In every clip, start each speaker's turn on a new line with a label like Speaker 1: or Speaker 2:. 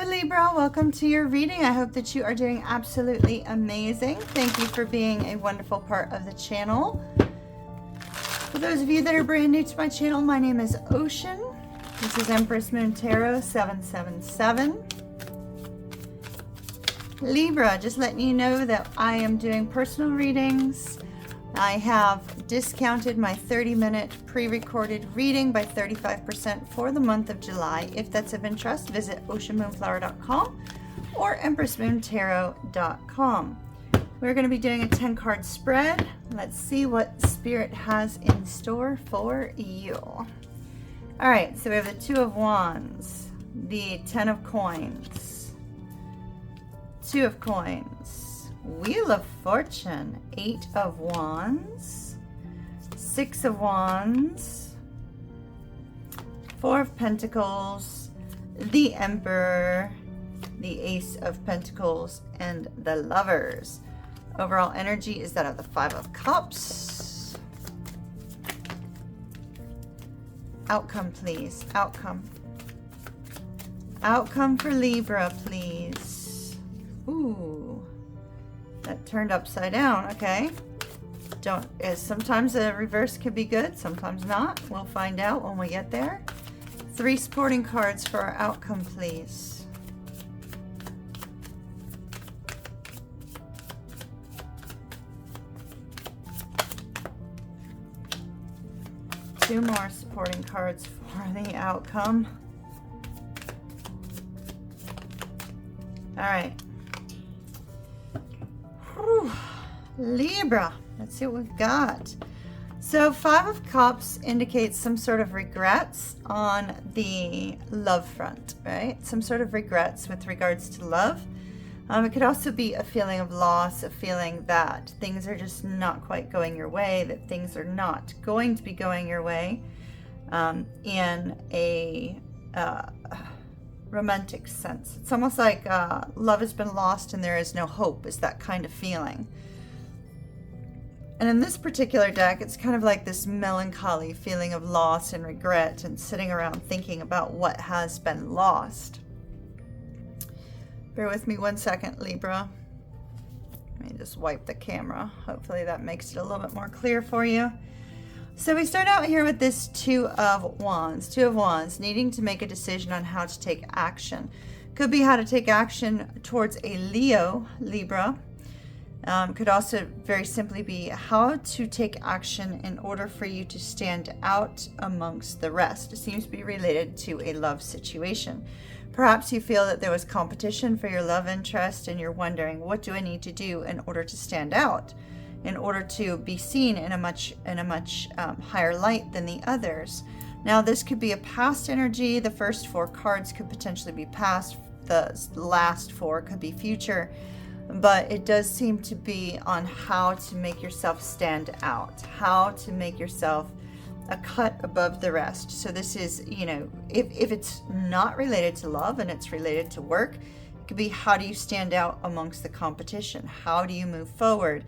Speaker 1: Hello Libra, welcome to your reading. I hope that you are doing absolutely amazing. Thank you for being a wonderful part of the channel. For those of you that are brand new to my channel, my name is Ocean. This is Empress Moon Tarot 777. Libra, just letting you know that I am doing personal readings. I have discounted my 30-minute pre-recorded reading by 35% for the month of July. If that's of interest, visit oceanmoonflower.com or empressmoontarot.com. We're going to be doing a 10-card spread. Let's see what Spirit has in store for you. All right, so we have the Two of Wands, the 10 of Coins, 2 of Coins, Wheel of Fortune, 8 of Wands, 6 of Wands, 4 of Pentacles, the Emperor, the Ace of Pentacles, and the Lovers. Overall energy is that of the 5 of Cups. Outcome, please. Outcome. Outcome for Libra, please. Ooh. That turned upside down. Okay. Sometimes the reverse can be good, sometimes not. We'll find out when we get there. 3 supporting cards for our outcome, please. Two more supporting cards for the outcome. All right. Whew. Libra, let's see what we've got. So 5 of Cups indicates some sort of regrets on the love front, right? Some sort of regrets with regards to love. It could also be a feeling of loss, a feeling that things are just not quite going your way, that things are not going to be going your way in a romantic sense. It's almost like love has been lost and there is no hope, is that kind of feeling. And in this particular deck, it's kind of like this melancholy feeling of loss and regret and sitting around thinking about what has been lost. Bear with me 1 second, Libra. Let me just wipe the camera. Hopefully that makes it a little bit more clear for you. So we start out here with this Two of Wands. 2 of Wands, needing to make a decision on how to take action. Could be how to take action towards a Libra. Could also very simply be how to take action in order for you to stand out amongst the rest. It seems to be related to a love situation. Perhaps you feel that there was competition for your love interest and you're wondering, what do I need to do in order to stand out, in order to be seen in a much higher light than the others. Now this could be a past energy. The first 4 cards could potentially be past. The last 4 could be future. But it does seem to be on how to make yourself stand out, how to make yourself a cut above the rest. So this is, you know, if it's not related to love and it's related to work, it could be how do you stand out amongst the competition? How do you move forward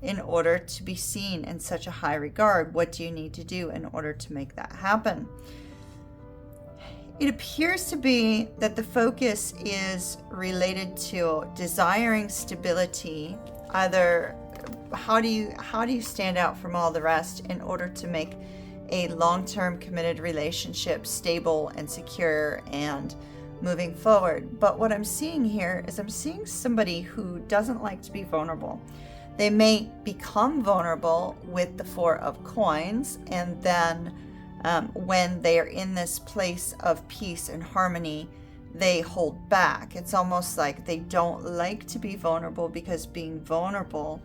Speaker 1: in order to be seen in such a high regard? What do you need to do in order to make that happen? It appears to be that the focus is related to desiring stability. Either how do you stand out from all the rest in order to make a long-term committed relationship stable and secure and moving forward. But what I'm seeing here is I'm seeing somebody who doesn't like to be vulnerable. They may become vulnerable with the 4 of Coins, and then when they are in this place of peace and harmony, they hold back. It's almost like they don't like to be vulnerable because being vulnerable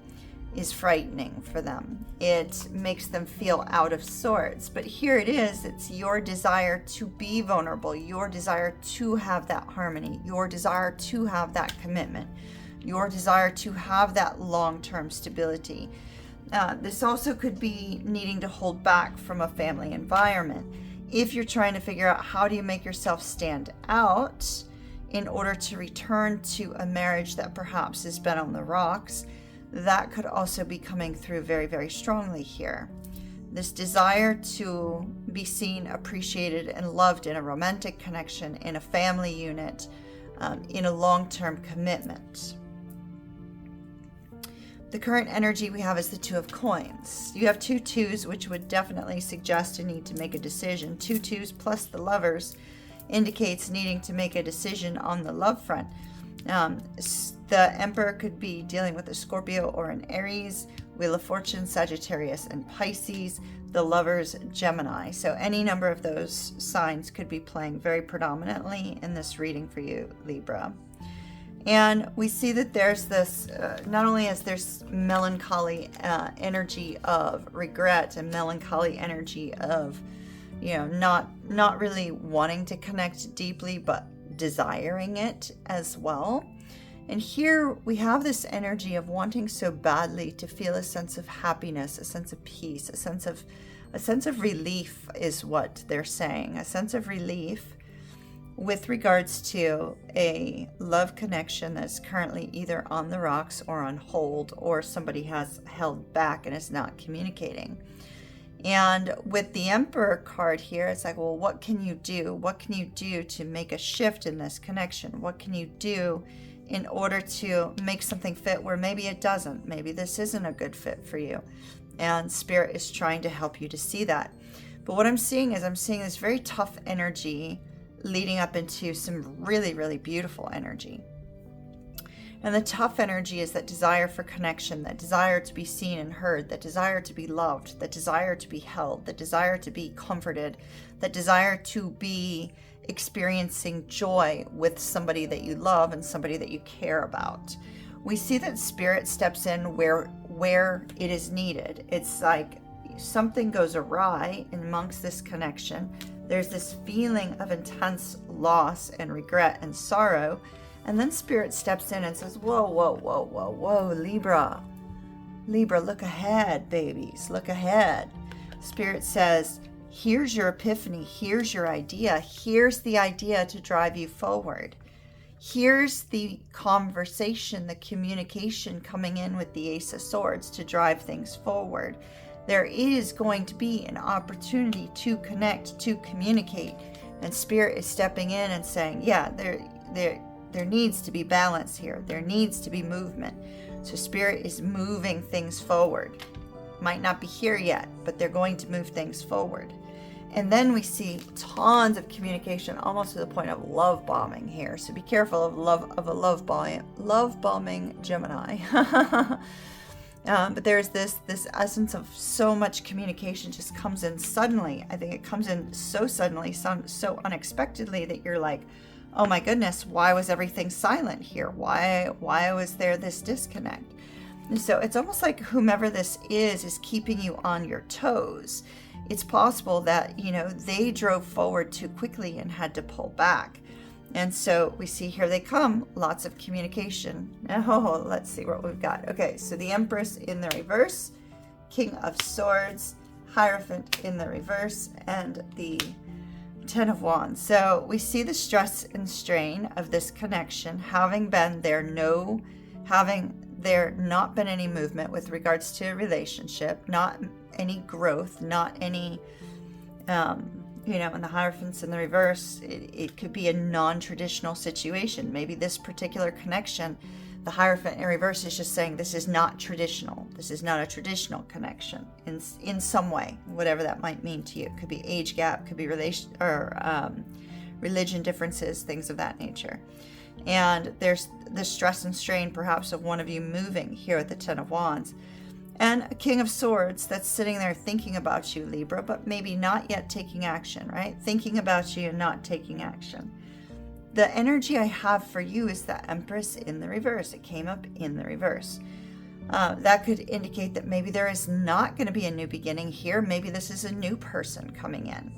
Speaker 1: is frightening for them. It makes them feel out of sorts. But here it is, it's your desire to be vulnerable, your desire to have that harmony, your desire to have that commitment, your desire to have that long-term stability. This also could be needing to hold back from a family environment. If you're trying to figure out how do you make yourself stand out in order to return to a marriage that perhaps has been on the rocks, that could also be coming through very, very strongly here. This desire to be seen, appreciated, and loved in a romantic connection, in a family unit, in a long-term commitment. The current energy we have is the Two of Coins. You have 2 twos, which would definitely suggest a need to make a decision. 2 twos plus the Lovers indicates needing to make a decision on the love front. The Emperor could be dealing with a Scorpio or an Aries, Wheel of Fortune, Sagittarius, and Pisces. The Lovers, Gemini. So any number of those signs could be playing very predominantly in this reading for you, Libra. And we see that there's this, not only is there's melancholy energy of regret and melancholy energy of, not really wanting to connect deeply, but desiring it as well. And here we have this energy of wanting so badly to feel a sense of happiness, a sense of peace, a sense of relief is what they're saying, a sense of relief with regards to a love connection that's currently either on the rocks or on hold, or somebody has held back and is not communicating. And with the Emperor card here, it's like, well, what can you do? What can you do to make a shift in this connection? What can you do in order to make something fit where maybe it doesn't? Maybe this isn't a good fit for you. And Spirit is trying to help you to see that. But what I'm seeing this very tough energy leading up into some really, really beautiful energy. And the tough energy is that desire for connection, that desire to be seen and heard, that desire to be loved, that desire to be held, that desire to be comforted, that desire to be experiencing joy with somebody that you love and somebody that you care about. We see that Spirit steps in where it is needed. It's like something goes awry amongst this connection. There's this feeling of intense loss and regret and sorrow. And then Spirit steps in and says, whoa, whoa, whoa, whoa, whoa, Libra. Libra, look ahead, babies, look ahead. Spirit says, here's your epiphany, here's your idea, here's the idea to drive you forward. Here's the conversation, the communication coming in with the Ace of Swords to drive things forward. There is going to be an opportunity to connect, to communicate. And Spirit is stepping in and saying, yeah, there needs to be balance here. There needs to be movement. So Spirit is moving things forward. Might not be here yet, but they're going to move things forward. And then we see tons of communication, almost to the point of love bombing here. So be careful of a love bombing Gemini. But there's this essence of so much communication just comes in suddenly. I think it comes in so suddenly, so unexpectedly that you're like, oh my goodness, why was everything silent here? Why was there this disconnect? And so it's almost like whomever this is keeping you on your toes. It's possible that, they drove forward too quickly and had to pull back. And so we see here they come, lots of communication. Oh, let's see what we've got. Okay, so the Empress in the reverse, King of Swords, Hierophant in the reverse, and the 10 of Wands. So we see the stress and strain of this connection, having there not been any movement with regards to a relationship, not any growth, not any, in the Hierophants in the reverse, it could be a non-traditional situation. Maybe this particular connection, the Hierophant in reverse is just saying this is not traditional. This is not a traditional connection in some way, whatever that might mean to you. It could be age gap, could be relation or religion differences, things of that nature. And there's the stress and strain perhaps of one of you moving here at the 10 of Wands. And a King of Swords that's sitting there thinking about you, Libra, but maybe not yet taking action, right? Thinking about you and not taking action. The energy I have for you is the Empress in the reverse. It came up in the reverse. That could indicate that maybe there is not going to be a new beginning here. Maybe this is a new person coming in.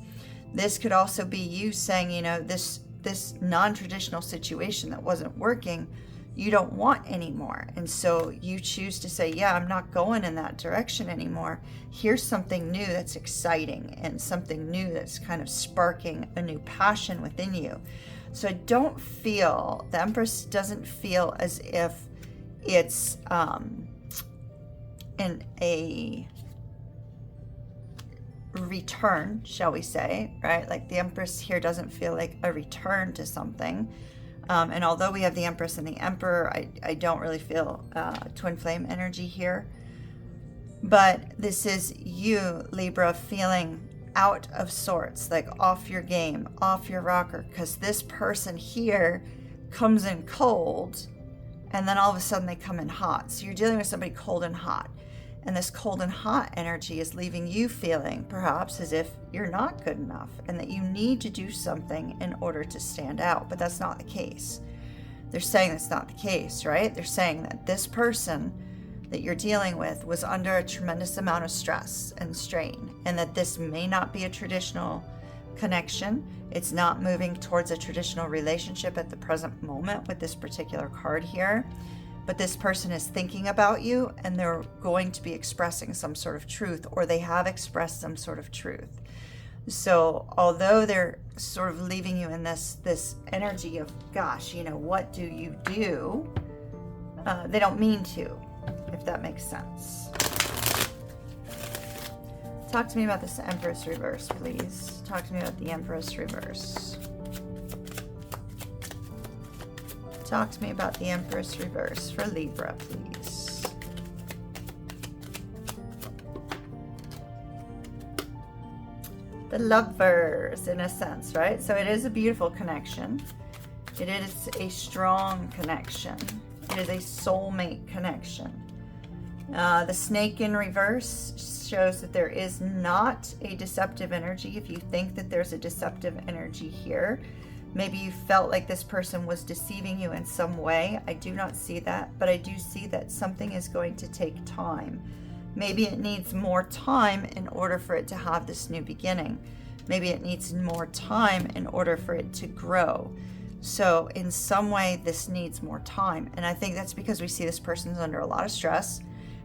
Speaker 1: This could also be you saying, this non-traditional situation that wasn't working, you don't want anymore. And so you choose to say, yeah, I'm not going in that direction anymore. Here's something new that's exciting and something new that's kind of sparking a new passion within you. So the Empress doesn't feel as if it's in a return, shall we say, right? Like the Empress here doesn't feel like a return to something. And although we have the Empress and the Emperor, I don't really feel twin flame energy here. But this is you, Libra, feeling out of sorts, like off your game, off your rocker, because this person here comes in cold and then all of a sudden they come in hot. So you're dealing with somebody cold and hot. And this cold and hot energy is leaving you feeling perhaps as if you're not good enough and that you need to do something in order to stand out. But that's not the case. They're saying that's not the case, right? They're saying that this person that you're dealing with was under a tremendous amount of stress and strain, and that this may not be a traditional connection. It's not moving towards a traditional relationship at the present moment with this particular card here. But this person is thinking about you and they're going to be expressing some sort of truth, or they have expressed some sort of truth. So although they're sort of leaving you in this energy of, gosh, you know, what do you do? They don't mean to, if that makes sense. Talk to me about this Empress reverse, please. Talk to me about the Empress reverse. Talk to me about the Empress reverse for Libra, please. The Lovers, in a sense, right? So it is a beautiful connection. It is a strong connection. It is a soulmate connection. The Snake in reverse shows that there is not a deceptive energy. If you think that there's a deceptive energy here, maybe you felt like this person was deceiving you in some way. I do not see that, but I do see that something is going to take time. Maybe it needs more time in order for it to have this new beginning. Maybe it needs more time in order for it to grow. So in some way, this needs more time. And I think that's because we see this person's under a lot of stress.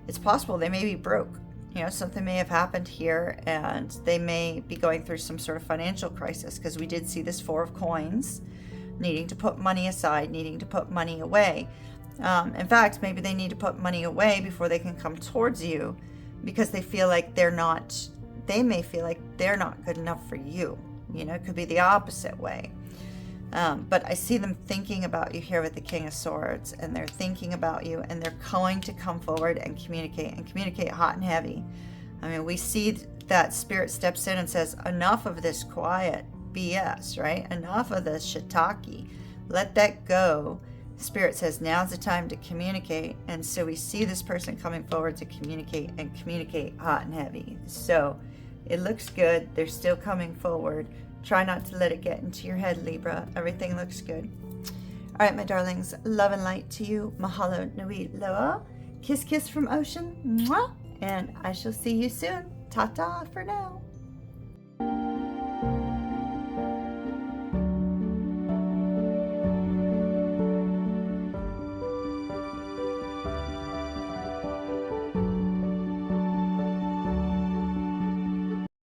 Speaker 1: It's possible they may be broke. You know, something may have happened here and they may be going through some sort of financial crisis, because we did see this Four of Coins, needing to put money aside, needing to put money away. In fact, maybe they need to put money away before they can come towards you, because they feel like they may feel like they're not good enough for you. You know, it could be the opposite way. But I see them thinking about you here with the King of Swords, and they're thinking about you, and they're going to come forward and communicate hot and heavy. I mean, we see that Spirit steps in and says, enough of this quiet BS, right? Enough of this shiitake. Let that go. Spirit says, now's the time to communicate. And so we see this person coming forward to communicate, and communicate hot and heavy. So it looks good. They're still coming forward. Try not to let it get into your head, Libra. Everything looks good. All right, my darlings. Love and light to you. Mahalo nui loa. Kiss, kiss from Ocean. Mwah. And I shall see you soon. Ta-ta for now.